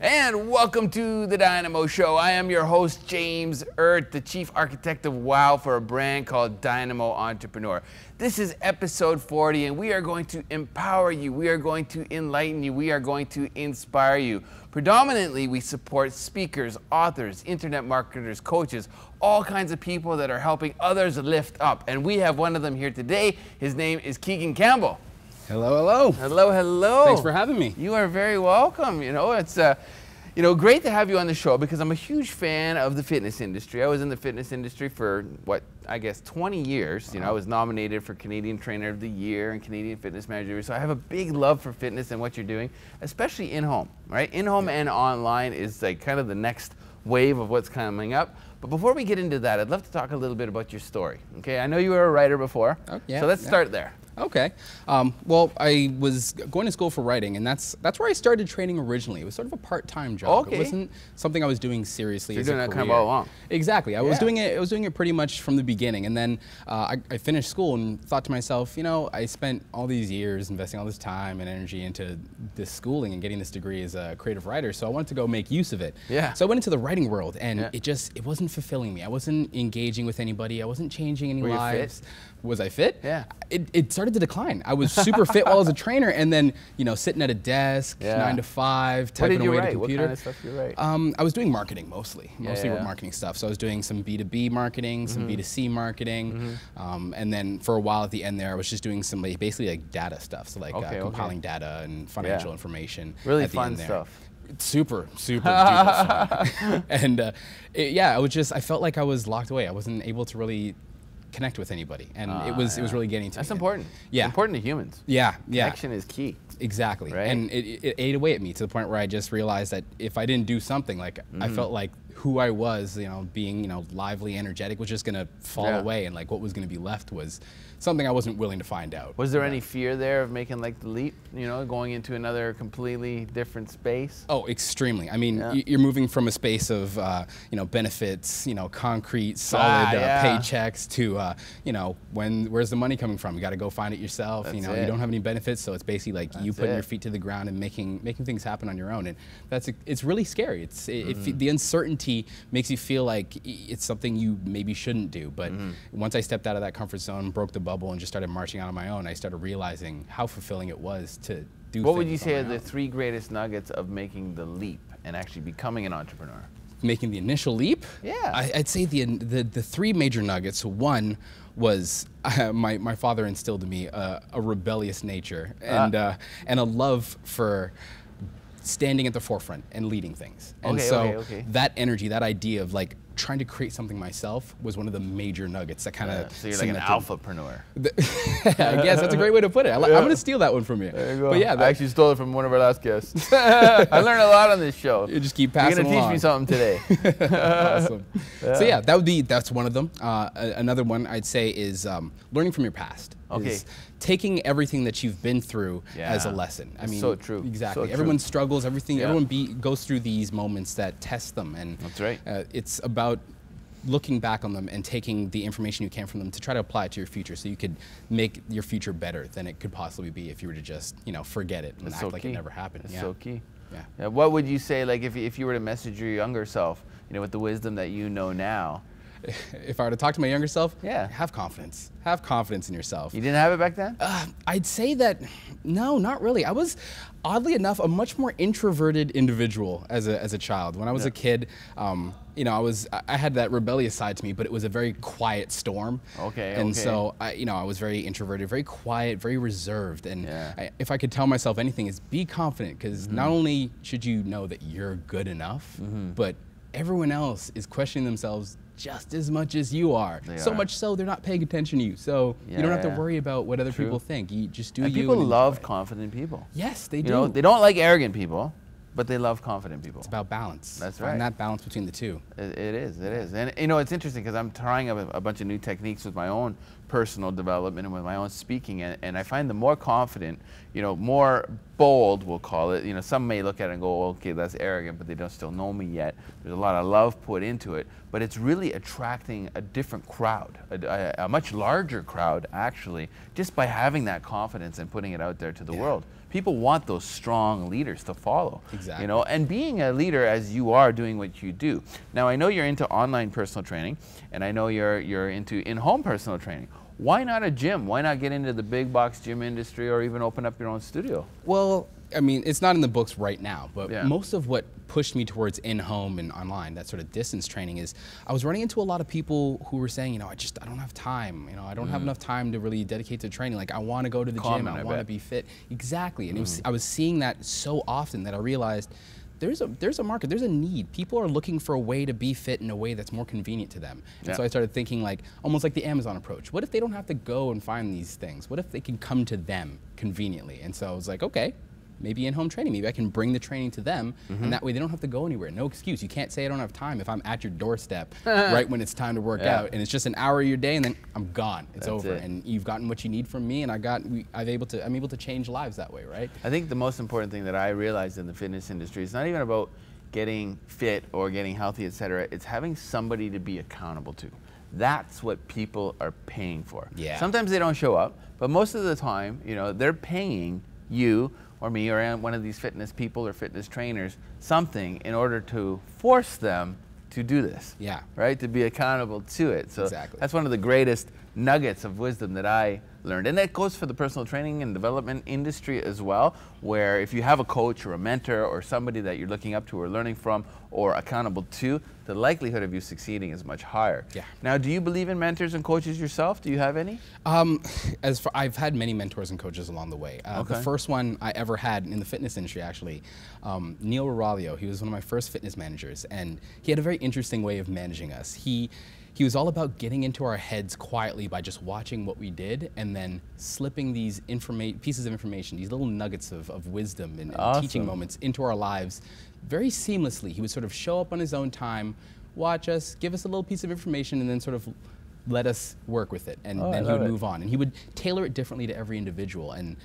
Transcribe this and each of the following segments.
And welcome to the Dynamo Show. I am your host, James Erdt, the Chief Architect of WOW for a brand called DYNAMO Entrepreneur. This is episode 40, and we are going to empower you. We are going to enlighten you. We are going to inspire you. Predominantly, we support speakers, authors, internet marketers, coaches, all kinds of people that are helping others lift up. And we have one of them here today. His name is Keegan Campbell. Hello, hello. Hello, hello. Thanks for having me. You are very welcome. You know, it's great to have you on the show because I'm a huge fan of the fitness industry. I was in the fitness industry for, what, I guess 20 years. You know, I was nominated for Canadian Trainer of the Year and Canadian Fitness Manager. So I have a big love for fitness and what you're doing, especially in-home, right? In-home and online is like kind of the next wave of what's coming up. But before we get into that, I'd love to talk a little bit about your story. Okay, I know you were a writer before, so let's start there. Okay. Well, I was going to school for writing, and that's where I started training originally. It was sort of a part-time job. Okay. It wasn't something I was doing seriously as a career. You're doing that kind of all along. Exactly. I was doing it pretty much from the beginning, and then I finished school and thought to myself, you know, I spent all these years investing all this time and energy into this schooling and getting this degree as a creative writer, so I wanted to go make use of it. Yeah. So I went into the writing world, and it wasn't fulfilling me. I wasn't engaging with anybody. I wasn't changing any lives. Was I fit? Yeah. It started to decline. I was super fit while I was a trainer, and then, you know, sitting at a desk, 9 to 5, typing away at a computer. What kind of stuff did you write? I was doing marketing mostly marketing stuff. So I was doing some B2B marketing, some B2C marketing, and then for a while at the end there, I was just doing some basically like data stuff, so like compiling data and financial information. Really at the fun end there. stuff. Super duper fun. And I felt like I was locked away. I wasn't able to really connect with anybody, and it was really getting to me. That's important. Yeah, it's important to humans. Yeah. Connection is key. Exactly. Right? And it ate away at me to the point where I just realized that if I didn't do something, like I felt like who I was, you know, being, you know, lively, energetic, was just gonna fall away, and like what was gonna be left was something I wasn't willing to find out. Was there any fear there of making like the leap, you know, going into another completely different space? Oh, extremely. I mean, you're moving from a space of, you know, benefits, you know, concrete, solid paychecks to, you know, where's the money coming from? You got to go find it yourself. That's you know, you don't have any benefits, so it's basically like you putting your feet to the ground and making things happen on your own, and it's really scary. The uncertainty makes you feel like it's something you maybe shouldn't do. But once I stepped out of that comfort zone, broke the bubble, and just started marching out on my own, I started realizing how fulfilling it was to do. What would you say are the 3 greatest nuggets of making the leap and actually becoming an entrepreneur? Making the initial leap? Yeah. I'd say the 3 major nuggets. One was my father instilled in me a rebellious nature and a love for standing at the forefront and leading things. And that energy, that idea of like trying to create something myself was one of the major nuggets that kind of so you're like an alphapreneur. I guess that's a great way to put it. I'm going to steal that one from you. There you go. But yeah, I actually stole it from one of our last guests. I learned a lot on this show. You just keep passing along. You're going to teach me something today. Awesome. So yeah, that's one of them. Another one I'd say is learning from your past. Okay. Taking everything that you've been through as a lesson. I mean, so true. Exactly. So everyone true. struggles. Everyone goes through these moments that test them, and that's right. It's about looking back on them and taking the information you can from them to try to apply it to your future, so you could make your future better than it could possibly be if you were to just, you know, forget it and That's act so like key. it never happened. That's Yeah. so key. Yeah. Yeah. What would you say, like, if you were to message your younger self, you know, with the wisdom that you know now? If I were to talk to my younger self, Yeah. have confidence. Have confidence in yourself. You didn't have it back then? I'd say that, no, not really. I was, oddly enough, a much more introverted individual as a child. When I was a kid, you know, I had that rebellious side to me, but it was a very quiet storm. Okay. And so, you know, I was very introverted, very quiet, very reserved. And Yeah. if I could tell myself anything, is be confident, because not only should you know that you're good enough, but everyone else is questioning themselves just as much as you are. So much so they're not paying attention to you. So you don't have to worry about what other people think. You just do And you. people and love enjoy. confident people. Yes, they You do. know, they don't like arrogant people, but they love confident people. It's about balance. That's Find right. that balance between the two. It is. And you know, it's interesting because I'm trying a bunch of new techniques with my own personal development and with my own speaking, and I find the more confident, you know, more bold, we'll call it, you know, some may look at it and go, okay, that's arrogant, but they don't still know me yet. There's a lot of love put into it, but it's really attracting a different crowd, a much larger crowd, actually, just by having that confidence and putting it out there to the world. People want those strong leaders to follow. Exactly. You know, and being a leader as you are doing what you do. Now, I know you're into online personal training, and I know you're into in-home personal training. Why not a gym? Why not get into the big box gym industry or even open up your own studio? Well, I mean, it's not in the books right now, but Yeah. most of what pushed me towards in-home and online, that sort of distance training, is I was running into a lot of people who were saying, you know, I don't have time. You know, I don't have enough time to really dedicate to training. Like, I want to go to the Common, gym. I I want to bet. be fit. Exactly. And I was seeing that so often that I realized there's a market, there's a need. People are looking for a way to be fit in a way that's more convenient to them. And so I started thinking, like, almost like the Amazon approach. What if they don't have to go and find these things? What if they can come to them conveniently? And so I was like, okay, maybe in-home training, maybe I can bring the training to them, and that way they don't have to go anywhere. No excuse. You can't say I don't have time if I'm at your doorstep right when it's time to work out, and it's just an hour of your day, and then I'm gone. It's over, and you've gotten what you need from me, and I'm able to change lives that way, right? I think the most important thing that I realized in the fitness industry is not even about getting fit or getting healthy, etc. It's having somebody to be accountable to. That's what people are paying for. Yeah. Sometimes they don't show up, but most of the time, you know, they're paying you or me or one of these fitness people or fitness trainers something in order to force them to do this. Yeah. Right? To be accountable to it. So Exactly. that's one of the greatest nuggets of wisdom that I learned. And that goes for the personal training and development industry as well, where if you have a coach or a mentor or somebody that you're looking up to or learning from or accountable to, the likelihood of you succeeding is much higher. Yeah. Now, do you believe in mentors and coaches yourself? Do you have any? I've had many mentors and coaches along the way. The first one I ever had in the fitness industry, actually, Neil Roralio, he was one of my first fitness managers, and he had a very interesting way of managing us. He was all about getting into our heads quietly by just watching what we did and then slipping these pieces of information, these little nuggets of wisdom and teaching moments into our lives very seamlessly. He would sort of show up on his own time, watch us, give us a little piece of information, and then sort of let us work with it, and then he would move on. And he would tailor it differently to every individual. And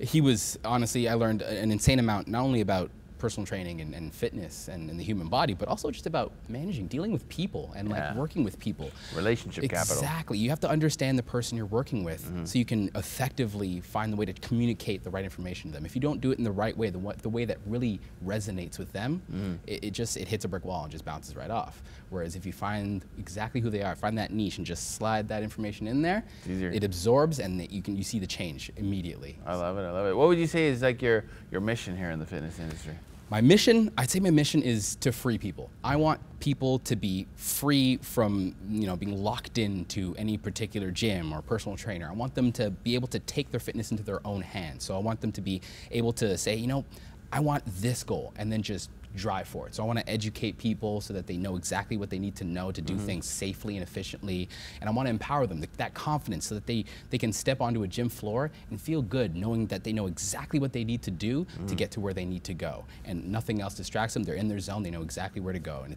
he was, honestly, I learned an insane amount, not only about personal training and fitness and the human body, but also just about managing, dealing with people and like working with people. Relationship capital. Exactly. You have to understand the person you're working with so you can effectively find the way to communicate the right information to them. If you don't do it in the right way, the way that really resonates with them, it hits a brick wall and just bounces right off. Whereas if you find exactly who they are, find that niche and just slide that information in there, it absorbs and you see the change immediately. I love it. I love it. What would you say is like your mission here in the fitness industry? My mission, I'd say my mission is to free people. I want people to be free from, you know, being locked into any particular gym or personal trainer. I want them to be able to take their fitness into their own hands. So I want them to be able to say, you know, I want this goal, and then just drive for it. So I want to educate people so that they know exactly what they need to know to do things safely and efficiently. And I want to empower them, that confidence, so that they can step onto a gym floor and feel good knowing that they know exactly what they need to do to get to where they need to go. And nothing else distracts them. They're in their zone. They know exactly where to go. And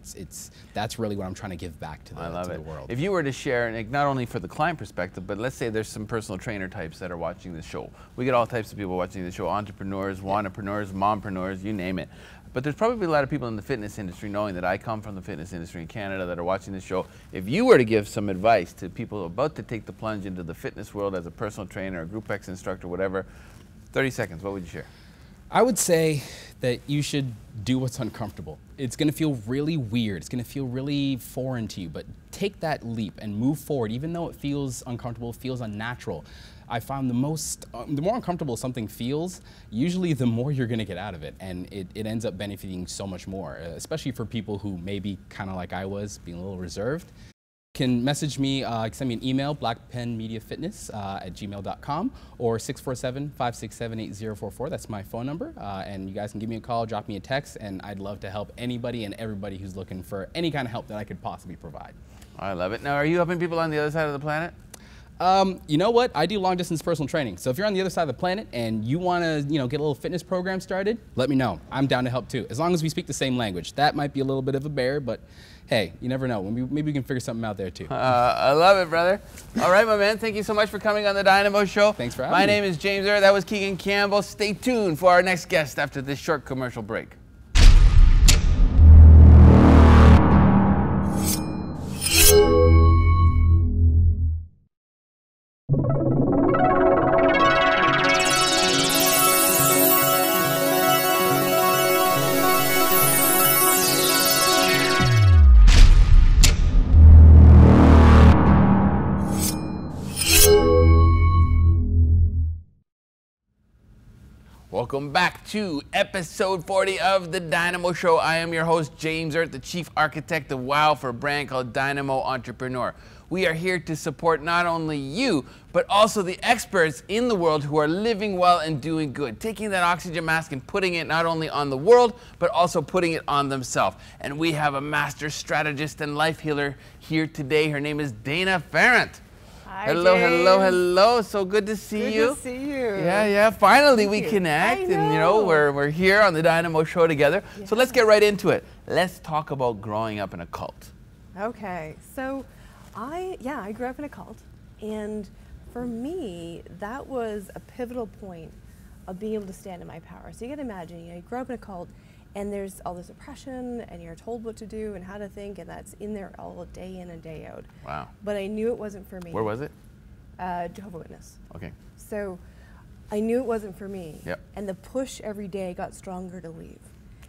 that's really what I'm trying to give back to the world. If you were to share, like, not only for the client perspective, but let's say there's some personal trainer types that are watching this show. We get all types of people watching the show, entrepreneurs, wannapreneurs, mompreneurs, you name it. But there's probably a lot of people in the fitness industry, knowing that I come from the fitness industry in Canada, that are watching this show. If you were to give some advice to people about to take the plunge into the fitness world as a personal trainer, a Group X instructor, whatever, 30 seconds, what would you share? I would say that you should do what's uncomfortable. It's going to feel really weird. It's going to feel really foreign to you, but take that leap and move forward, even though it feels uncomfortable, feels unnatural. I found the more uncomfortable something feels, usually the more you're going to get out of it, and it ends up benefiting so much more, especially for people who maybe kind of like I was, being a little reserved. Can message me, send me an email, blackpenmediafitness at gmail.com, or 647-567-8044. That's my phone number, and you guys can give me a call, drop me a text, and I'd love to help anybody and everybody who's looking for any kind of help that I could possibly provide. I love it. Now, are you helping people on the other side of the planet? You know what? I do long distance personal training. So if you're on the other side of the planet and you want to, get a little fitness program started, let me know. I'm down to help too, as long as we speak the same language. That might be a little bit of a barrier, but hey, you never know. Maybe we can figure something out there too. I love it, brother. All right, my man. Thank you so much for coming on the DYNAMO Show. Thanks for having me. My name is James Erdt. That was Keegan Campbell. Stay tuned for our next guest after this short commercial break. Welcome back to episode 40 of the DYNAMO Show. I am your host, James Erdt, the chief architect of WOW for a brand called DYNAMO Entrepreneur. We are here to support not only you, but also the experts in the world who are living well and doing good, taking that oxygen mask and putting it not only on the world, but also putting it on themselves. And we have a master strategist and life healer here today. Her name is Dana Pharant. Hi, hello, James. hello, hello. So good to see you. Good to see you. Yeah. Finally we connect, I know. and we're here on the DYNAMO Show together. Yeah. So let's get right into it. Let's talk about growing up in a cult. Okay. So I grew up in a cult, and for me that was a pivotal point of being able to stand in my power. So you can imagine, you grow up in a cult, and there's all this oppression, and you're told what to do and how to think, and that's in there all day in and day out. Wow. But I knew it wasn't for me. Where was it? Jehovah's Witness. Okay. So I knew it wasn't for me. Yep. And the push every day got stronger to leave.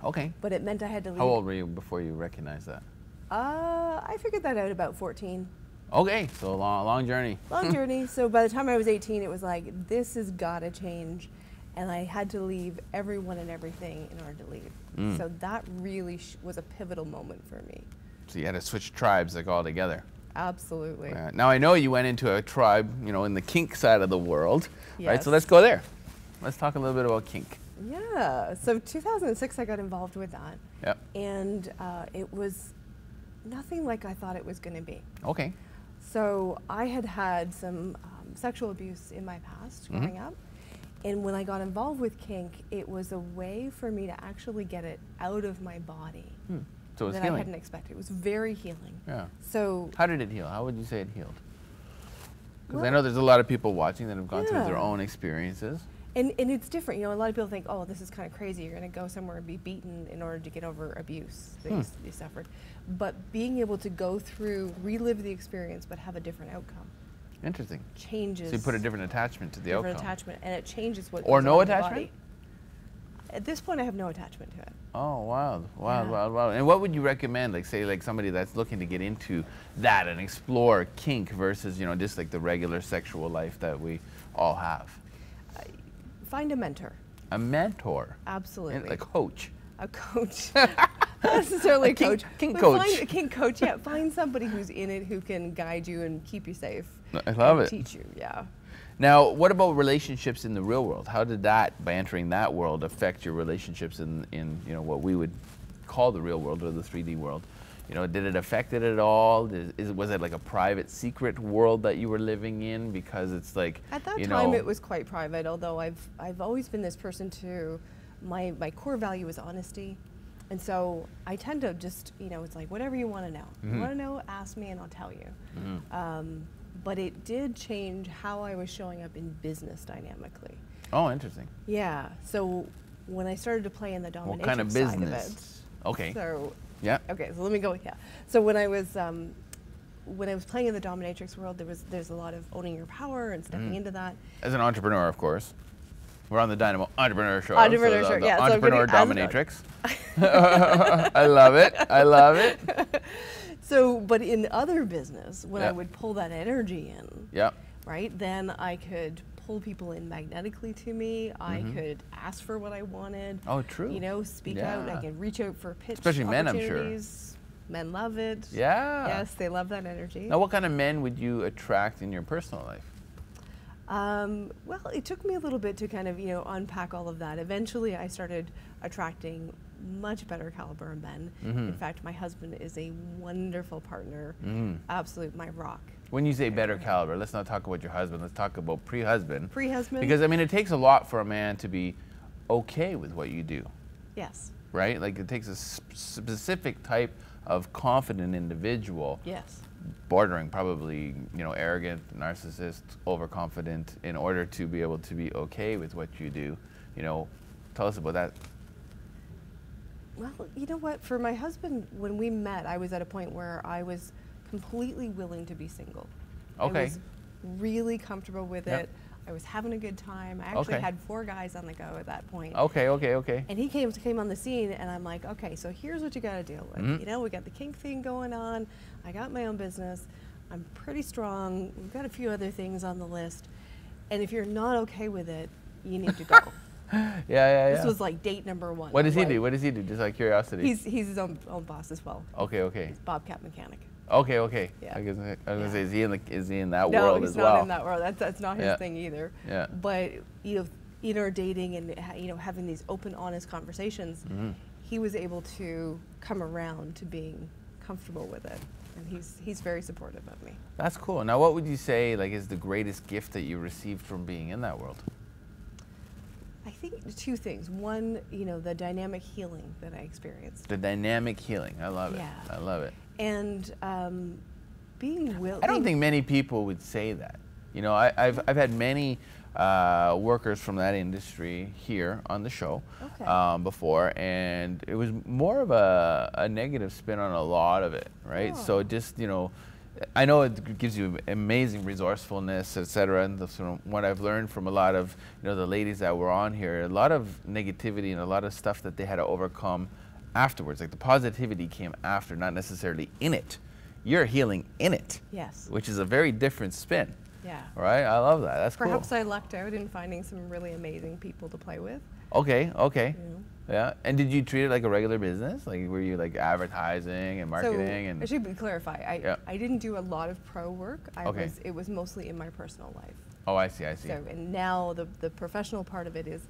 Okay. But it meant I had to leave. How old were you before you recognized that? I figured that out about 14. Okay, so a long journey. Long journey. So by the time I was 18, it was like, this has got to change. And I had to leave everyone and everything in order to leave. So that really was a pivotal moment for me. So you had to switch tribes altogether. Absolutely. Now I know you went into a tribe, in the kink side of the world, right? Yes. So let's go there. Let's talk a little bit about kink. Yeah. So 2006, I got involved with that. Yep. And it was nothing like I thought it was going to be. Okay. So I had had some sexual abuse in my past growing up. And when I got involved with kink, it was a way for me to actually get it out of my body. So it was that healing. I hadn't expected. It was very healing. Yeah. So how did it heal? How would you say it healed? Because I know there's a lot of people watching that have gone through their own experiences. And it's different. A lot of people think, oh, this is kind of crazy. You're going to go somewhere and be beaten in order to get over abuse that you suffered. But being able to go through, relive the experience, but have a different outcome. Interesting. Changes. So you put a different attachment to the outcome. Different attachment, and it changes what. Or goes no on in the attachment? body. At this point, I have no attachment to it. Oh, wow. Yeah. And what would you recommend, say somebody that's looking to get into that and explore kink versus, just like the regular sexual life that we all have? Find a mentor. A mentor? Absolutely. A coach? A coach. Not necessarily a coach. Kink but coach. Find a kink coach, yeah. Find somebody who's in it who can guide you and keep you safe. I love it. Teach you, yeah. Now, what about relationships in the real world? How did that, by entering that world, affect your relationships in what we would call the real world or the 3D world? Did it affect it at all? Was it like a private, secret world that you were living in? Because it's like, at that time, it was quite private. Although I've always been this person too. My core value is honesty, and so I tend to just it's like whatever you want to know. You want to know, ask me, and I'll tell you. But it did change how I was showing up in business dynamically. Oh, interesting. Yeah. So when I started to play in the dominatrix What kind of side of business? Okay. it. So Yeah. okay, so let me go. Yeah. So when I was playing in the dominatrix world, there's a lot of owning your power and stepping into that. As an entrepreneur, of course. We're on the DYNAMO Entrepreneur Show. Entrepreneur so Show, the yeah. So Entrepreneur I'm getting- dominatrix. I love it. I love it. So, but in other business, when I Yeah. would pull that energy in, Yep. right, then I could pull people in magnetically to me. I could ask for what I wanted. Oh, true. You know, speak out. I Yeah. can reach out for pitch Especially men, I'm sure. opportunities. Men love it. Yeah. Yes, they love that energy. Now, what kind of men would you attract in your personal life? Well, it took me a little bit to kind of, unpack all of that. Eventually, I started attracting much better caliber men. In fact, my husband is a wonderful partner, absolute my rock. When you say better caliber, let's not talk about your husband. Let's talk about pre-husband. Pre-husband? Because, I mean, it takes a lot for a man to be okay with what you do, Yes. right? Like, it takes a specific type of confident individual, Yes. bordering probably, arrogant, narcissist, overconfident, in order to be able to be okay with what you do. Tell us about that. Well, you know what? For my husband, when we met, I was at a point where I was completely willing to be single. Okay. I was really comfortable with Yep. it. I was having a good time. I actually Okay. had 4 guys on the go at that point. Okay. And he came on the scene, and I'm like, okay, so here's what you got to deal with. We got the kink thing going on. I got my own business. I'm pretty strong. We've got a few other things on the list. And if you're not okay with it, you need to go. Yeah. This was like date number 1. What does he Like, do? What does he do? Just out of curiosity. He's his own boss as well. Okay. Bobcat mechanic. Okay. Yeah. I was gonna Yeah. say, is he in that No, world he's as not well? in that world. That's not his Yeah. thing either. Yeah. But in our dating and having these open, honest conversations, he was able to come around to being comfortable with it, and he's very supportive of me. That's cool. Now, what would you say is the greatest gift that you received from being in that world? I think 2 things. One, the dynamic healing that I experienced, The dynamic healing. I love it. Yeah. I love it. and being willing. I don't think many people would say that. I've had many workers from that industry here on the show Okay. before, and it was more of a negative spin on a lot of it, right? Oh. So just, I know it gives you amazing resourcefulness, et cetera, and what I've learned from a lot of, the ladies that were on here, a lot of negativity and a lot of stuff that they had to overcome afterwards. Like the positivity came after, not necessarily in it. You're healing in it. Yes. Which is a very different spin. Yeah. Right? I love that. That's Perhaps cool. I lucked out in finding some really amazing people to play with. Okay. You know. Yeah. And did you treat it like a regular business? Like, were you like advertising and marketing? So and I should clarify. Yeah. I didn't do a lot of pro work. Okay. It was mostly in my personal life. Oh, I see. So and now the professional part of it is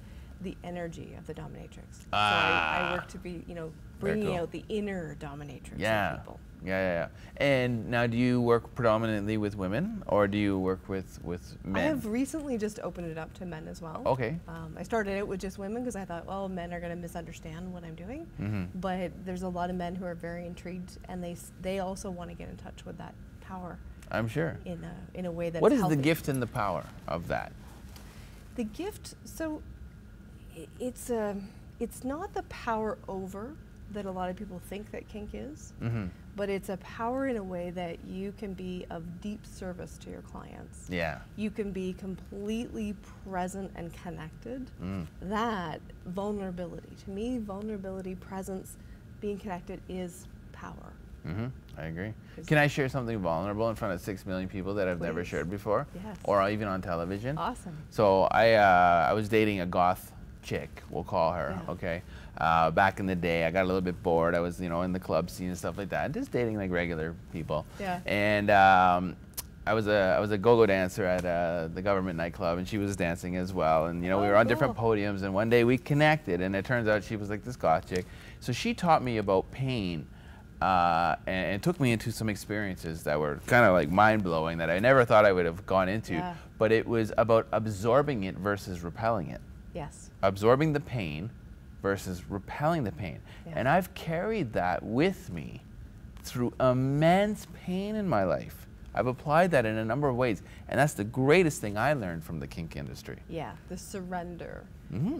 the energy of the dominatrix. Ah. So I work to be Very bringing cool. out the inner dominatrix Yeah. of people. Yeah. And now, do you work predominantly with women, or do you work with men? I have recently just opened it up to men as well. Okay. I started out with just women because I thought, well, men are going to misunderstand what I'm doing. But there's a lot of men who are very intrigued, and they also want to get in touch with that power I'm sure. in a way that's What is healthy. the gift and the power of that? The gift, so it's not the power over that a lot of people think that kink is, but it's a power in a way that you can be of deep service to your clients. Yeah. You can be completely present and connected. That vulnerability, to me, vulnerability, presence, being connected is power. I agree. Can I share something vulnerable in front of 6 million people that I've never Please. shared before? Yes. Or even on television? Awesome. So I was dating a goth chick, we'll call her, Yeah. okay? Back in the day, I got a little bit bored. I was, in the club scene and stuff like that, just dating like regular people. Yeah. And I was a go-go dancer at the government nightclub, and she was dancing as well. And we were on different cool. podiums, and one day we connected, and it turns out she was like this goth chick. So she taught me about pain. And took me into some experiences that were kind of like mind-blowing that I never thought I would have gone into. Yeah. But it was about absorbing it versus repelling it. Yes. Absorbing the pain versus repelling the pain. Yeah. And I've carried that with me through immense pain in my life. I've applied that in a number of ways, and that's the greatest thing I learned from the kink industry. Yeah, the surrender.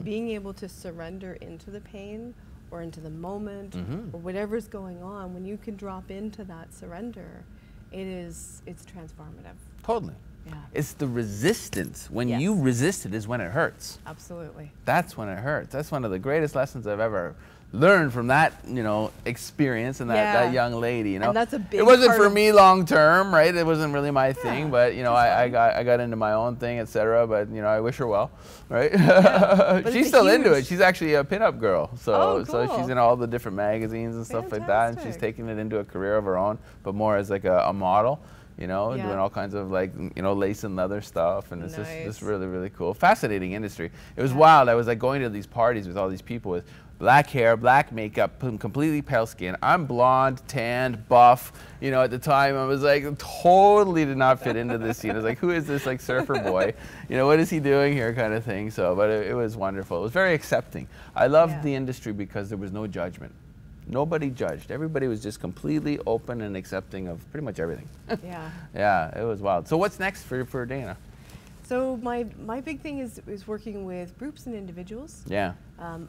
Being able to surrender into the pain or into the moment or whatever's going on, when you can drop into that surrender, it's transformative. Totally. Yeah. It's the resistance. When you resist it is when it hurts. Absolutely. That's when it hurts. That's one of the greatest lessons I've ever learned from that, you know, experience and that young lady, you know. And that's a big It wasn't part for of me long term, right? It wasn't really my thing, but you know, I got into my own thing, etc. But you know, I wish her well, right? Yeah, She's still into it. She's actually a pinup girl, so cool. so she's in all the different magazines and stuff like that, and she's taking it into a career of her own, but more as like a model. You know, doing all kinds of like, you know, lace and leather stuff, and it's just really, really cool. Fascinating industry. It was wild. I was like going to these parties with all these people with black hair, black makeup, completely pale skin. I'm blonde, tanned, buff. You know, at the time I was like, totally did not fit into this scene. I was like, who is this like surfer boy? You know, what is he doing here kind of thing. So, but it was wonderful. It was very accepting. I loved the industry because there was no judgment. Nobody judged. Everybody was just completely open and accepting of pretty much everything. Yeah, it was wild. So what's next for Dana? So my big thing is working with groups and individuals. Yeah.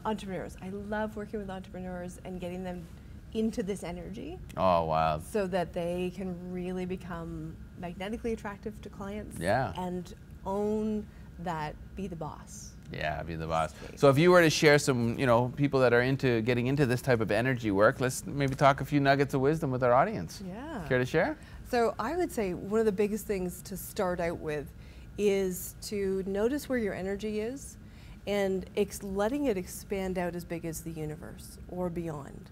Entrepreneurs. I love working with entrepreneurs and getting them into this energy. Oh, wow. So that they can really become magnetically attractive to clients. Yeah. And own that, be the boss. Yeah, be the boss. So if you were to share some, you know, people that are into getting into this type of energy work, let's maybe talk a few nuggets of wisdom with our audience. Yeah. Care to share? So I would say one of the biggest things to start out with is to notice where your energy is and letting it expand out as big as the universe or beyond.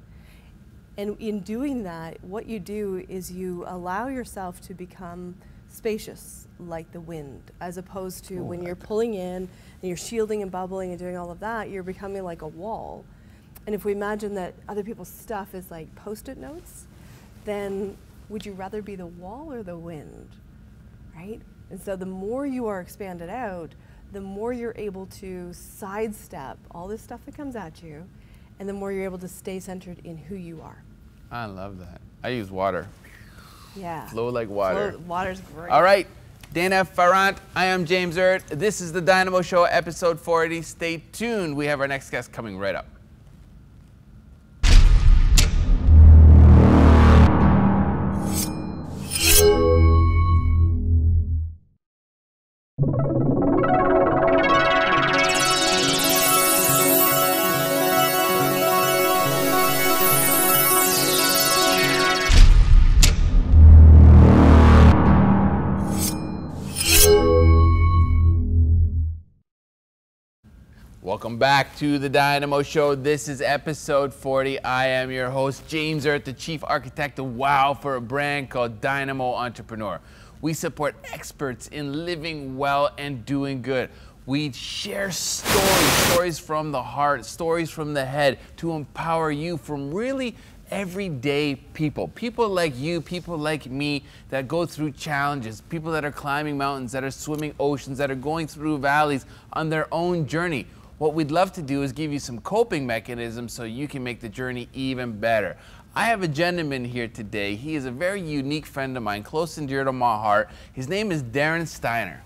And in doing that, what you do is you allow yourself to become spacious like the wind, as opposed to when you're pulling in and you're shielding and bubbling and doing all of that, you're becoming like a wall. And if we imagine that other people's stuff is like Post-it notes, then would you rather be the wall or the wind, right? And so the more you are expanded out, the more you're able to sidestep all this stuff that comes at you, and the more you're able to stay centered in who you are. I love that. I use water. Yeah. Flow like water. Water's great. All right. Dana, Pharant, I am James Erdt. This is the Dynamo Show, episode 40. Stay tuned. We have our next guest coming right up. Welcome back to the Dynamo Show. This is episode 40. I am your host, James Erdt, the chief architect of WOW for a brand called DYNAMO Entrepreneur. We support experts in living well and doing good. We share stories from the heart, stories from the head to empower you from really everyday people. People like you, people like me that go through challenges, people that are climbing mountains, that are swimming oceans, that are going through valleys on their own journey. What we'd love to do is give you some coping mechanisms so you can make the journey even better. I have a gentleman here today. He is a very unique friend of mine, close and dear to my heart. His name is Darren Steiner.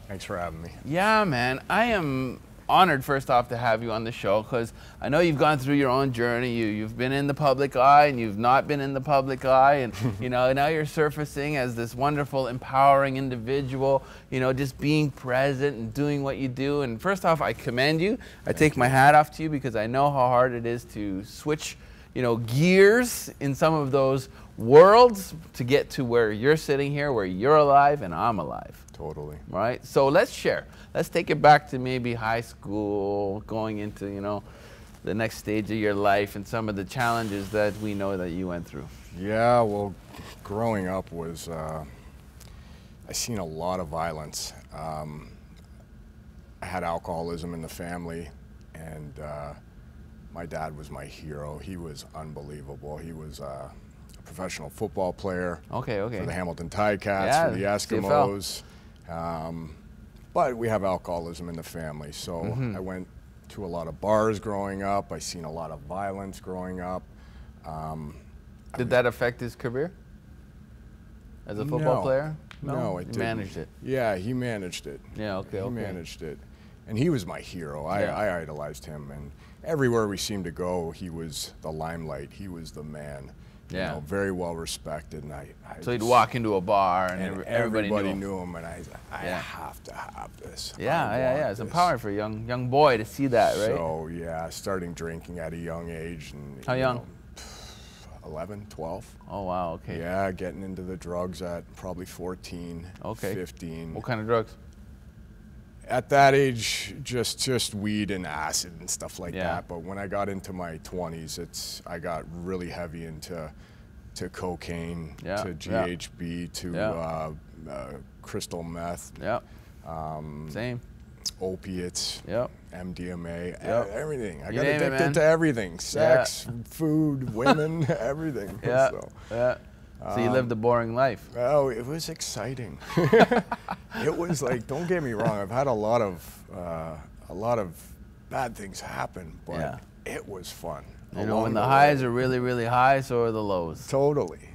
Thanks for having me. Yeah, man. I am honored, first off, to have you on the show because I know you've gone through your own journey. You've been in the public eye and you've not been in the public eye, and you know, now you're surfacing as this wonderful, empowering individual, you know, just being present and doing what you do. And first off, I commend you. I take my hat off to you because I know how hard it is to switch, you know, gears in some of those worlds to get to where you're sitting here, where you're alive and I'm alive. Totally. Right? So let's share. Let's take it back to maybe high school, going into, you know, the next stage of your life and some of the challenges that we know that you went through. Yeah, well, growing up was, I seen a lot of violence. I had alcoholism in the family, and my dad was my hero. He was unbelievable. He was a professional football player for the Hamilton Ticats, for the Eskimos. But we have alcoholism in the family, so I went to a lot of bars growing up. I seen a lot of violence growing up. Did that affect his career? as a football player? No, I You didn't. managed it. Yeah, he managed it. Yeah, okay, He managed it. And he was my hero. I idolized him. And everywhere we seemed to go, he was the limelight. He was the man. Yeah. You know, very well respected. And So he'd walk into a bar and, and everybody knew him. And I have to have this. Yeah. It's empowering for a young boy to see that, right? So, yeah, starting drinking at a young age. And, How young? Know, 11, 12. Oh, wow, okay. Yeah, getting into the drugs at probably 14, 15. What kind of drugs? At that age, just weed and acid and stuff like that. But when I got into my 20s, I got really heavy into cocaine, to GHB, to crystal meth. Same. Opiates. MDMA. Everything. I got name addicted to everything: sex, food, women, everything. So you lived a boring life. Oh, it was exciting. It was like, don't get me wrong, I've had a lot of bad things happen, but it was fun. You know, when the highs are really, really high, so are the lows. Totally.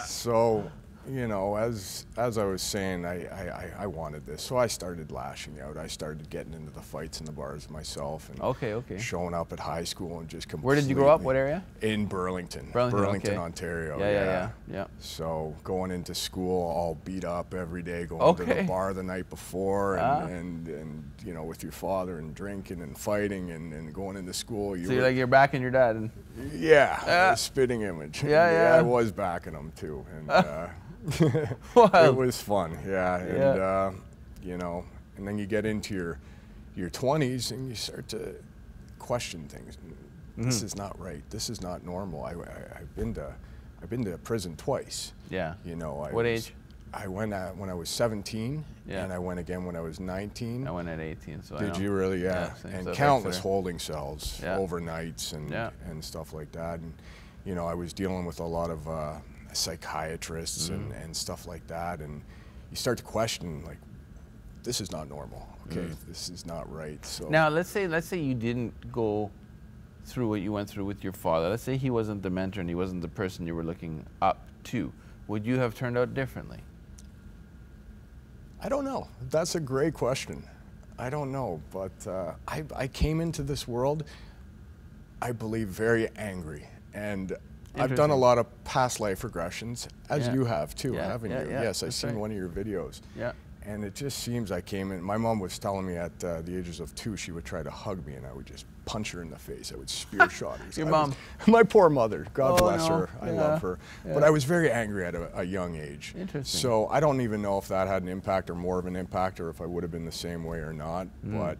So, you know, as I was saying, I wanted this, so I started lashing out. I started getting into the fights in the bars myself, and showing up at high school and just completely. Where did you grow up? What area? In Burlington, Ontario. Yeah. So going into school all beat up every day, going to the bar the night before, and you know, with your father, and drinking and fighting, and going into school. So you're like, you're backing your dad. A spitting image. I was backing him too, and. It was fun, and you know, and then you get into your 20s and you start to question things. This is not right. This is not normal. I've been to prison twice. Yeah. You know. What age? I went when I was 17, and I went again when I was 19. I went at 18. So did you really? Yeah. And countless holding cells, overnights, and stuff like that. And you know, I was dealing with a lot of psychiatrists and stuff like that, and you start to question, like, this is not normal. Okay, this is not right. So now let's say you didn't go through what you went through with your father. Let's say he wasn't the mentor and he wasn't the person you were looking up to. Would you have turned out differently? I don't know. That's a great question. I don't know, but I came into this world, I believe, very angry, and I've done a lot of past life regressions, as you have too, haven't you? Yes, I've seen one of your videos. And it just seems I came in. My mom was telling me at the ages of 2, she would try to hug me, and I would just punch her in the face. I would spear shot her. Your mom? My poor mother. God bless her. I love her. But I was very angry at a young age. Interesting. So I don't even know if that had an impact or more of an impact, or if I would have been the same way or not. But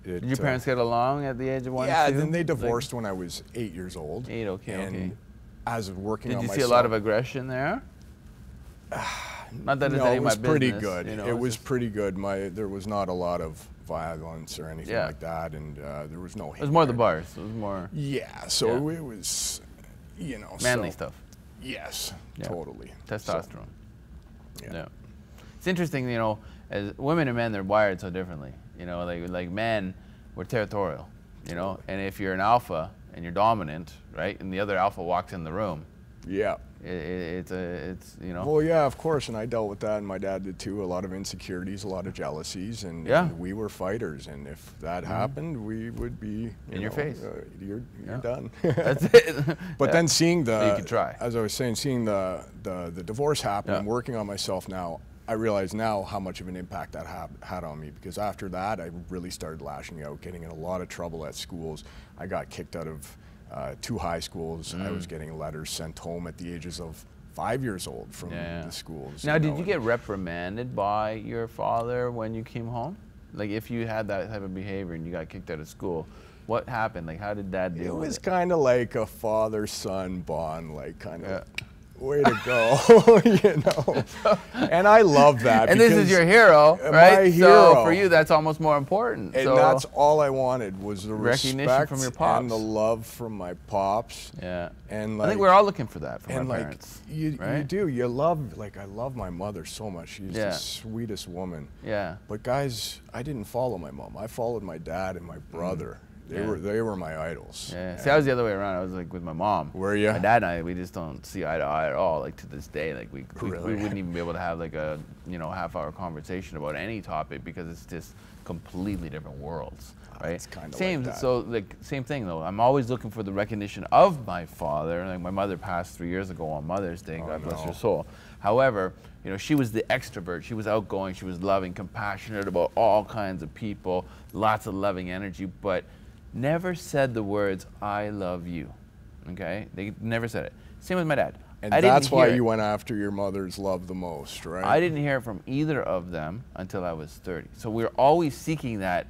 did your parents get along at the age of 1? Yeah, then they divorced when I was 8 years old. 8, okay. As working on myself. Did you see a lot of aggression there? Not that it's any of my business. It was pretty good. You know, it was pretty good. There was not a lot of violence or anything like that, and there was no hate. It was more the bars. It was more. Yeah, so it was, you know. Manly stuff. Yes, totally. Testosterone. So, It's interesting, you know, as women and men, they're wired so differently. You know, like men, we're territorial, you know, and if you're an alpha and you're dominant, right, and the other alpha walks in the room, it's you know. Well, yeah, of course, and I dealt with that, and my dad did too. A lot of insecurities, a lot of jealousies, and we were fighters. And if that happened, we would be in your face. You're done. That's it. But then seeing you could try. As I was saying, seeing the divorce happen, and working on myself now, I realize now how much of an impact that had on me, because after that, I really started lashing out, getting in a lot of trouble at schools. I got kicked out of 2 high schools. I was getting letters sent home at the ages of 5 years old from the schools. Now, did you get reprimanded by your father when you came home? Like, if you had that type of behavior and you got kicked out of school, what happened? Like, how did Dad deal with it? It was kind of like a father-son bond, like kind of. Way to go, you know. And I love that. And this is your hero, right? My hero. So for you, that's almost more important. And that's all I wanted, was the recognition respect from your pops and the love from my pops. And I think we're all looking for that from our parents. You do. You love, I love my mother so much. She's the sweetest woman. But guys, I didn't follow my mom. I followed my dad and my brother. They were my idols. Yeah. See, I was the other way around. I was like with my mom. Were you? My dad and I, we just don't see eye to eye at all. Like to this day, like we Really? wouldn't even be able to have like a half-hour conversation about any topic because it's just completely different worlds, right? It's kind of same. like that. So like same thing though. I'm always looking for the recognition of my father. Like my mother passed 3 years ago on Mother's Day. God bless her soul. However, she was the extrovert. She was outgoing. She was loving, compassionate about all kinds of people, lots of loving energy, but never said the words, I love you, okay? They never said it. Same with my dad. And that's why you went after your mother's love the most, right? I didn't hear it from either of them until I was 30. So we're always seeking that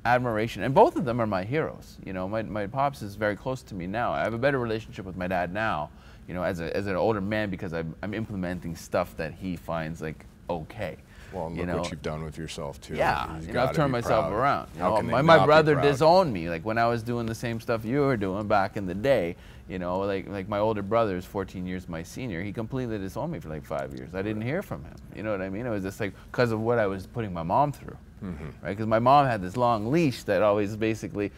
admiration. And both of them are my heroes. My pops is very close to me now. I have a better relationship with my dad now, as an older man because I'm implementing stuff that he finds like okay. Well, look what you've done with yourself too. Yeah, I've turned myself around. My brother disowned me. Like when I was doing the same stuff you were doing back in the day, like my older brother is 14 years my senior. He completely disowned me for like 5 years. I didn't hear from him. You know what I mean? It was just like because of what I was putting my mom through, right? Because my mom had this long leash that always basically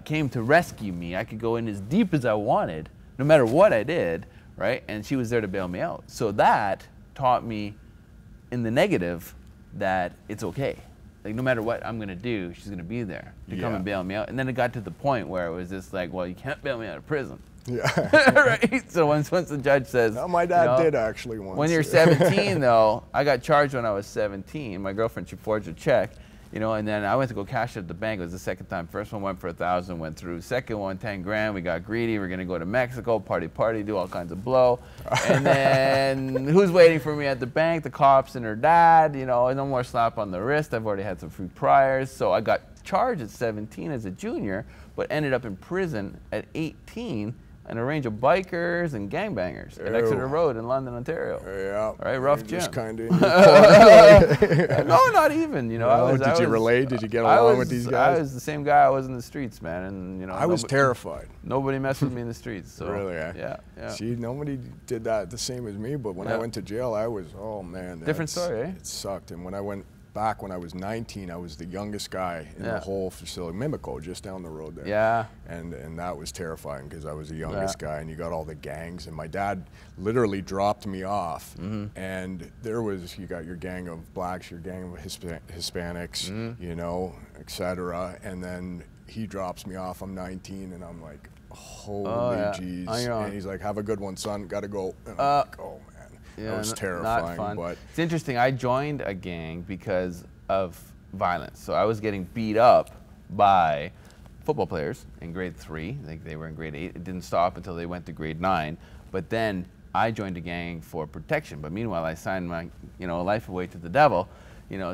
came to rescue me. I could go in as deep as I wanted, no matter what I did, right? And she was there to bail me out. So that taught me in the negative that it's okay. Like no matter what I'm gonna do, she's gonna be there to come and bail me out. And then it got to the point where it was just like, well, you can't bail me out of prison. Yeah. Right? So once the judge says, no, my dad did actually once. When you're 17 though, I got charged when I was 17. My girlfriend, she forged a check, and then I went to go cash it at the bank. It was the second time. First one went for 1,000, went through. Second one, 10 grand. We got greedy. We're gonna go to Mexico, party, do all kinds of blow. And then who's waiting for me at the bank? The cops and her dad. No more slap on the wrist. I've already had some free priors. So I got charged at 17 as a junior, but ended up in prison at 18. And a range of bikers and gangbangers at Exeter Road in London, Ontario. Yeah. All right, rough gym. Just kind of No, not even. Did you relate? Did you get along with these guys? I was the same guy I was in the streets, man, and I was terrified. Nobody messed with me in the streets. So, really? Yeah. See, nobody did that the same as me. But when I went to jail, I was, oh man, different story. It sucked. And when I went back when I was 19, I was the youngest guy in the whole facility, Mimico, just down the road there. Yeah. And that was terrifying because I was the youngest guy, and you got all the gangs. And my dad literally dropped me off, and you got your gang of blacks, your gang of Hispanics, etc. And then he drops me off. I'm 19, and I'm like, holy jeez. And he's like, have a good one, son. Got to go. And I'm like, oh man. Yeah, that was terrifying. Not fun. But it's interesting. I joined a gang because of violence. So I was getting beat up by football players in grade 3. Like they were in grade 8. It didn't stop until they went to grade 9. But then I joined a gang for protection. But meanwhile, I signed my life away to the devil.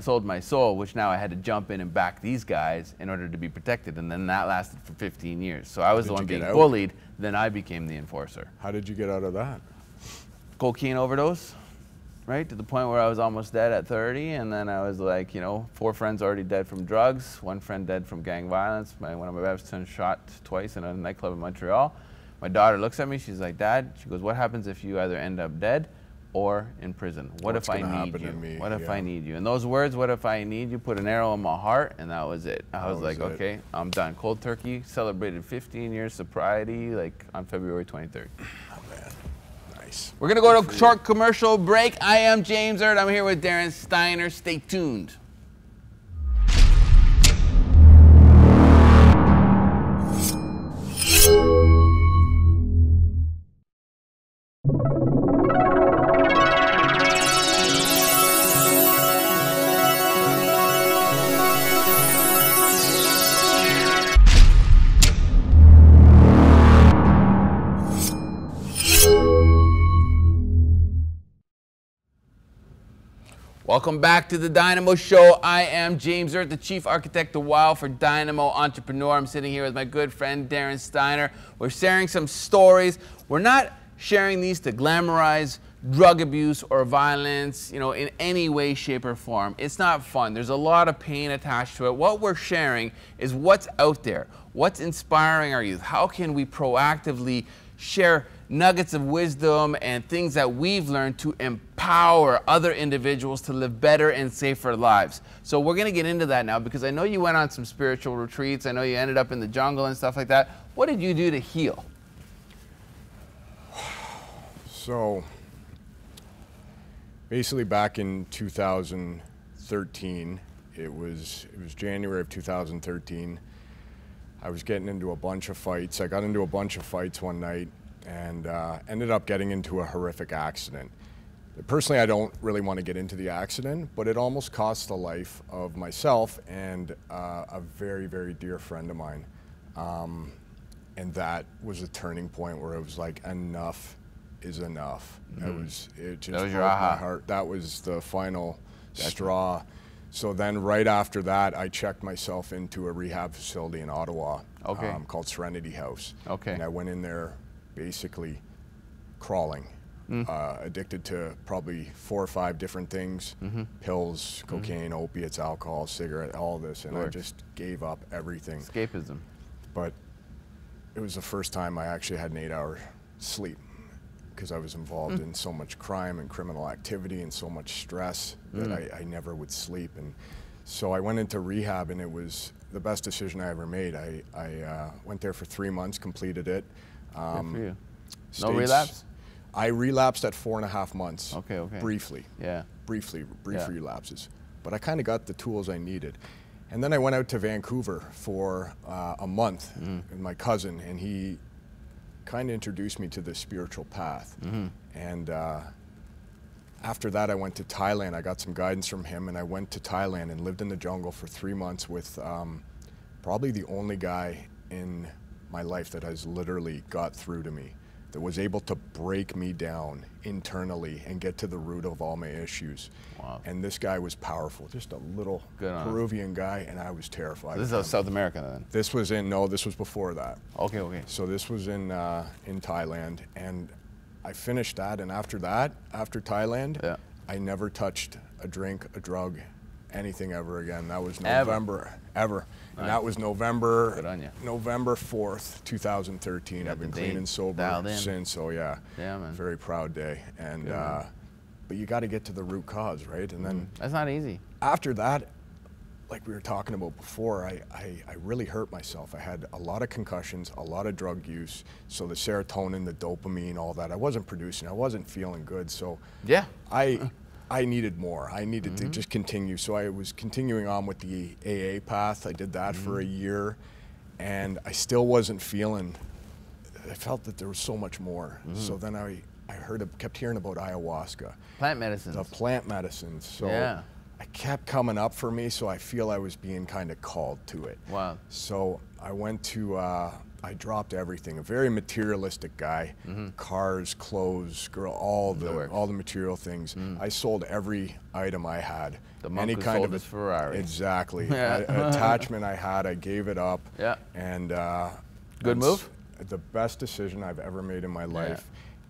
Sold my soul, which now I had to jump in and back these guys in order to be protected. And then that lasted for 15 years. So I was the one being bullied. Then I became the enforcer. How did you get out of that? Cocaine overdose, right? To the point where I was almost dead at 30, and then I was like, 4 friends already dead from drugs, 1 friend dead from gang violence. One of my best friends shot twice in a nightclub in Montreal. My daughter looks at me, she's like, Dad, she goes, what happens if you either end up dead or in prison? What if I need you? What if I need you? And those words, what if I need you, put an arrow in my heart, and that was it. I was like, okay, I'm done. Cold turkey, celebrated 15 years sobriety, like on February 23rd. We're going to go to a short commercial break. I am James Erdt. I'm here with Darren Steiner. Stay tuned. Welcome back to the DYNAMO Show. I am James Erdt, the Chief Architect of WOW for DYNAMO Entrepreneur. I'm sitting here with my good friend Darren Steiner. We're sharing some stories. We're not sharing these to glamorize drug abuse or violence, in any way, shape, or form. It's not fun. There's a lot of pain attached to it. What we're sharing is what's out there, what's inspiring our youth. How can we proactively share nuggets of wisdom and things that we've learned to empower empower other individuals to live better and safer lives. So we're going to get into that now, because I know you went on some spiritual retreats. I know you ended up in the jungle and stuff like that. What did you do to heal? So basically back in 2013, it was January of 2013. I was getting into a bunch of fights. I got into a bunch of fights one night and ended up getting into a horrific accident. Personally, I don't really want to get into the accident, but it almost cost the life of myself and a very, very dear friend of mine. And that was a turning point where it was like, enough is enough. It just broke my heart. That was the final straw. So then right after that, I checked myself into a rehab facility in Ottawa called Serenity House. And I went in there basically crawling, addicted to probably 4 or 5 different things, pills, cocaine, opiates, alcohol, cigarette, all this, and I just gave up everything. Escapism. But it was the first time I actually had an 8-hour sleep, because I was involved in so much crime and criminal activity and so much stress that I never would sleep. And so I went into rehab, and it was the best decision I ever made. I went there for 3 months, completed it. Good for you. No relapse? I relapsed at 4.5 months. Briefly. Yeah. Brief relapses. But I kind of got the tools I needed. And then I went out to Vancouver for a month with my cousin, and he kind of introduced me to this spiritual path. And after that, I went to Thailand. I got some guidance from him, and I went to Thailand and lived in the jungle for 3 months with probably the only guy in my life that has literally got through to me, that was able to break me down internally and get to the root of all my issues. Wow. And this guy was powerful, just a little Peruvian guy, and I was terrified. So this is South America then? This was this was before that. Okay. So this was in Thailand, and I finished that, and after that, after Thailand, I never touched a drink, a drug, anything ever again. That was November, ever. And that was November 4th, 2013. I've been clean and sober since, so yeah. Yeah, man. Very proud day. And but you got to get to the root cause, right? And then that's not easy. After that, like we were talking about before, I really hurt myself. I had a lot of concussions, a lot of drug use, so the serotonin, the dopamine, all that, I wasn't producing. I wasn't feeling good, so I needed more. I needed to just continue. So I was continuing on with the AA path. I did that for a year, and I still wasn't feeling, I felt that there was so much more. So then I kept hearing about ayahuasca. Plant medicines. The plant medicines. So I kept coming up for me, so I feel I was being kind of called to it. Wow. So I went to, I dropped everything. A very materialistic guy, cars, clothes, girl, all the material things. I sold every item I had. The monk who sold his Ferrari. Exactly. Attachment I had, I gave it up. Yeah. And good move. The best decision I've ever made in my life.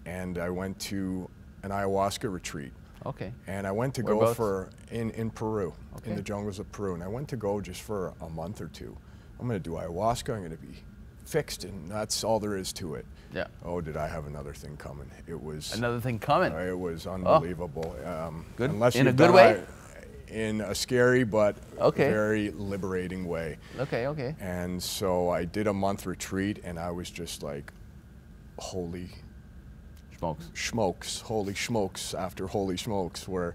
And I went to an ayahuasca retreat. Okay. And I went to go for in Peru, in the jungles of Peru, and I went to go just for a month or 2. I'm going to do ayahuasca. I'm going to be fixed, and that's all there is to it. Yeah. Oh, did I have another thing coming? It was another thing coming. It was unbelievable. Good. In a good way. In a scary but very liberating way. Okay. And so I did a month retreat, and I was just like, holy smokes, holy smokes after holy smokes, where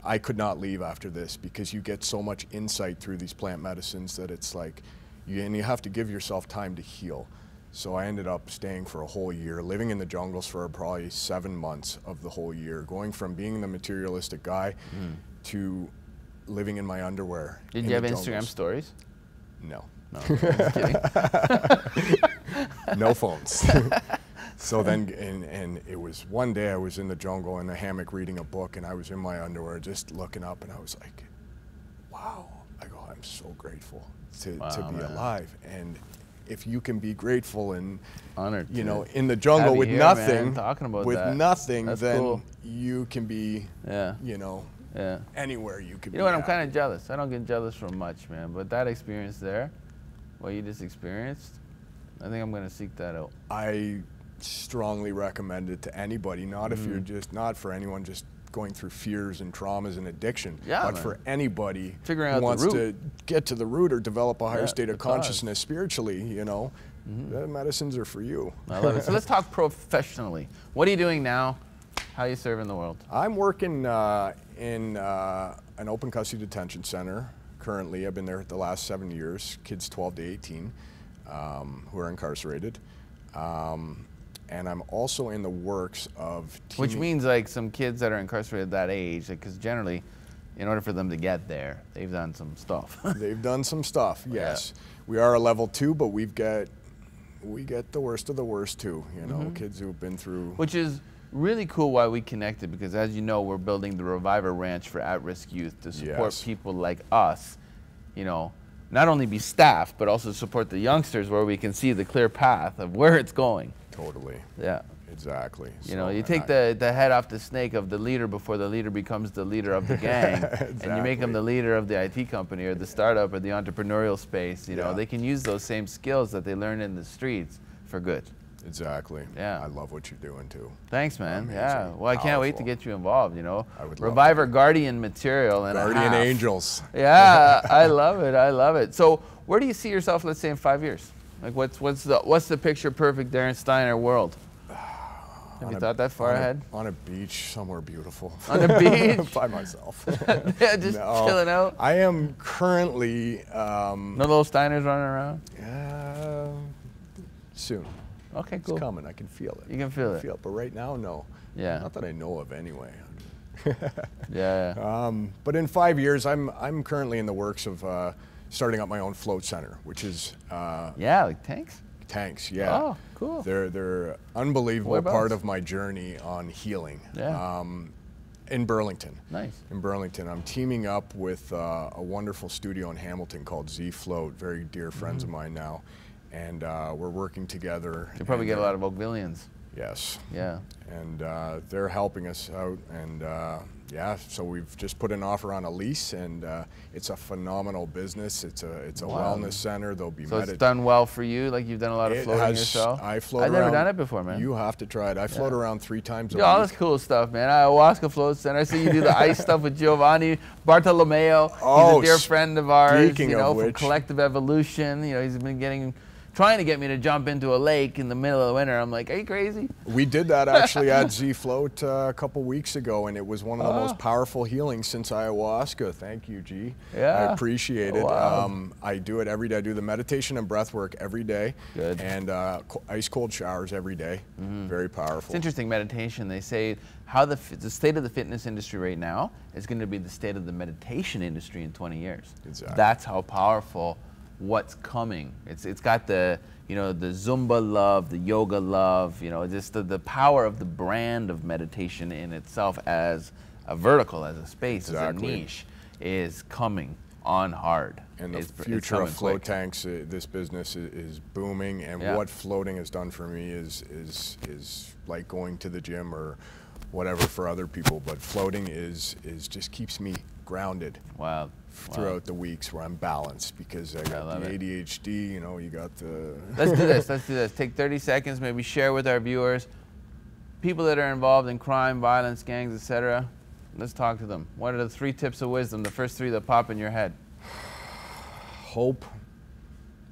I could not leave after this, because you get so much insight through these plant medicines that it's like, and you have to give yourself time to heal. So I ended up staying for a whole year, living in the jungles for probably 7 months of the whole year, going from being the materialistic guy to living in my underwear. Did you have Instagram stories? No. No, just kidding. No phones. So then, and it was one day I was in the jungle in a hammock reading a book, and I was in my underwear just looking up, and I was like, wow. I go, I'm so grateful to be alive. And if you can be grateful and honored, you know, in the jungle with nothing, then you can be, you know, anywhere you could be. You know what, I'm kind of jealous. I don't get jealous from much, man, but that experience there, what you just experienced, I think I'm going to seek that out. strongly recommend it to anybody, not if you're just, not for anyone just going through fears and traumas and addiction, but for anybody who wants to get to the root or develop a higher state of consciousness spiritually, you know, the medicines are for you. I love it. So let's talk professionally. What are you doing now? How are you serving the world? I'm working in an open custody detention center currently. I've been there the last 7 years, kids 12 to 18 who are incarcerated. And I'm also in the works of which means like some kids that are incarcerated that age, because generally, in order for them to get there, they've done some stuff. They've done some stuff, yes. We are a level 2, but we get the worst of the worst too, you know, kids who've been through. Which is really cool why we connected, because as you know, we're building the Reviver Ranch for at-risk youth to support people like us, you know, not only be staff, but also support the youngsters where we can see the clear path of where it's going. Totally. Yeah. Exactly. You know, you take the head off the snake of the leader before the leader becomes the leader of the gang, and you make them the leader of the IT company or the startup or the entrepreneurial space. You know, they can use those same skills that they learn in the streets for good. Exactly. Yeah. I love what you're doing too. Thanks, man. Amazing. Yeah. Well, I can't wait to get you involved, you know. I would Reviver Guardian material and Guardian Angels. Yeah, I love it. I love it. So where do you see yourself, let's say, in 5 years? Like what's the picture perfect Darren Steiner world? Have you thought that far ahead? On a beach somewhere beautiful. On a beach? By myself. Yeah, just chilling out? I am currently... no little Steiners running around? Soon. Okay, cool. It's coming. I can feel it. You can feel it. But right now, no. Yeah. Not that I know of anyway. Yeah. But in 5 years, I'm currently in the works of starting up my own float center, which is... yeah, like tanks? Tanks, yeah. Oh, cool. They're unbelievable part of my journey on healing. Yeah. In Burlington. Nice. In Burlington. I'm teaming up with a wonderful studio in Hamilton called Z Float, very dear friends of mine now. And we're working together. You probably get a lot of Oakvillians. Yes. Yeah. And they're helping us out, and yeah, so we've just put an offer on a lease, and it's a phenomenal business. It's a wellness center. There'll be so it's done well for you. Like you've done a lot of floating yourself. I've never done it before, man. You have to try it. I float around 3 times a week. All this cool stuff, man. Ayahuasca float center. I see you do the ice stuff with Giovanni Bartolomeo. He's a dear friend of ours. You know, from Collective Evolution. You know, he's been trying to get me to jump into a lake in the middle of the winter. I'm like, are you crazy? We did that actually at Z Float a couple weeks ago, and it was one of the most powerful healings since ayahuasca. Thank you, G. Yeah. I appreciate it. Wow. I do it every day. I do the meditation and breath work every day. Good. And ice cold showers every day. Very powerful. It's interesting, meditation. They say how the state of the fitness industry right now is going to be the state of the meditation industry in 20 years. Exactly. That's how powerful what's coming. It's got the, you know, the Zumba love, the yoga love, you know, just the power of the brand of meditation in itself as a vertical, as a space, as a niche, is coming on hard. And the future of float tanks, this business is booming, and what floating has done for me is like going to the gym or whatever for other people, but floating is just keeps me grounded. Wow. Throughout the weeks where I'm balanced, because I got the ADHD, you know, you got the... Let's do this, let's do this. Take 30 seconds, maybe share with our viewers, people that are involved in crime, violence, gangs, etc. Let's talk to them. What are the 3 tips of wisdom, the first 3 that pop in your head? Hope,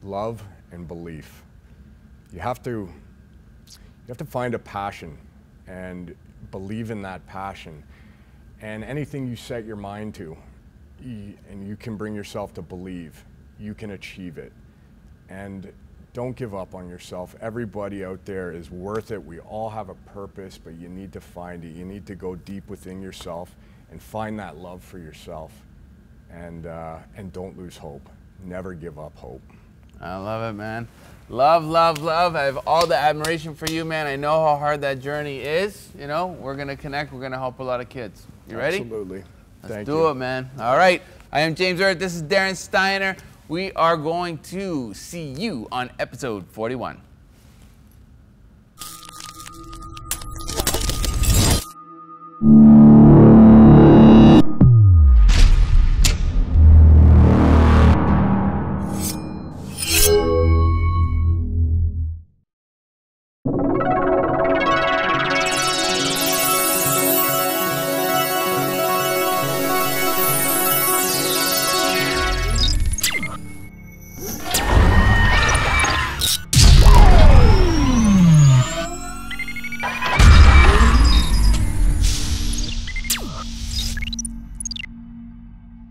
love, and belief. You have to find a passion and believe in that passion. And anything you set your mind to, and you can bring yourself to believe, you can achieve it. And don't give up on yourself. Everybody out there is worth it. We all have a purpose, but you need to find it. You need to go deep within yourself and find that love for yourself. And don't lose hope. Never give up hope. I love it, man. Love, love, love. I have all the admiration for you, man. I know how hard that journey is. You know, we're going to connect. We're going to help a lot of kids. You ready? Absolutely. Let's do it, man. All right. I am James Erdt. This is Darren Steiner. We are going to see you on episode 41. you.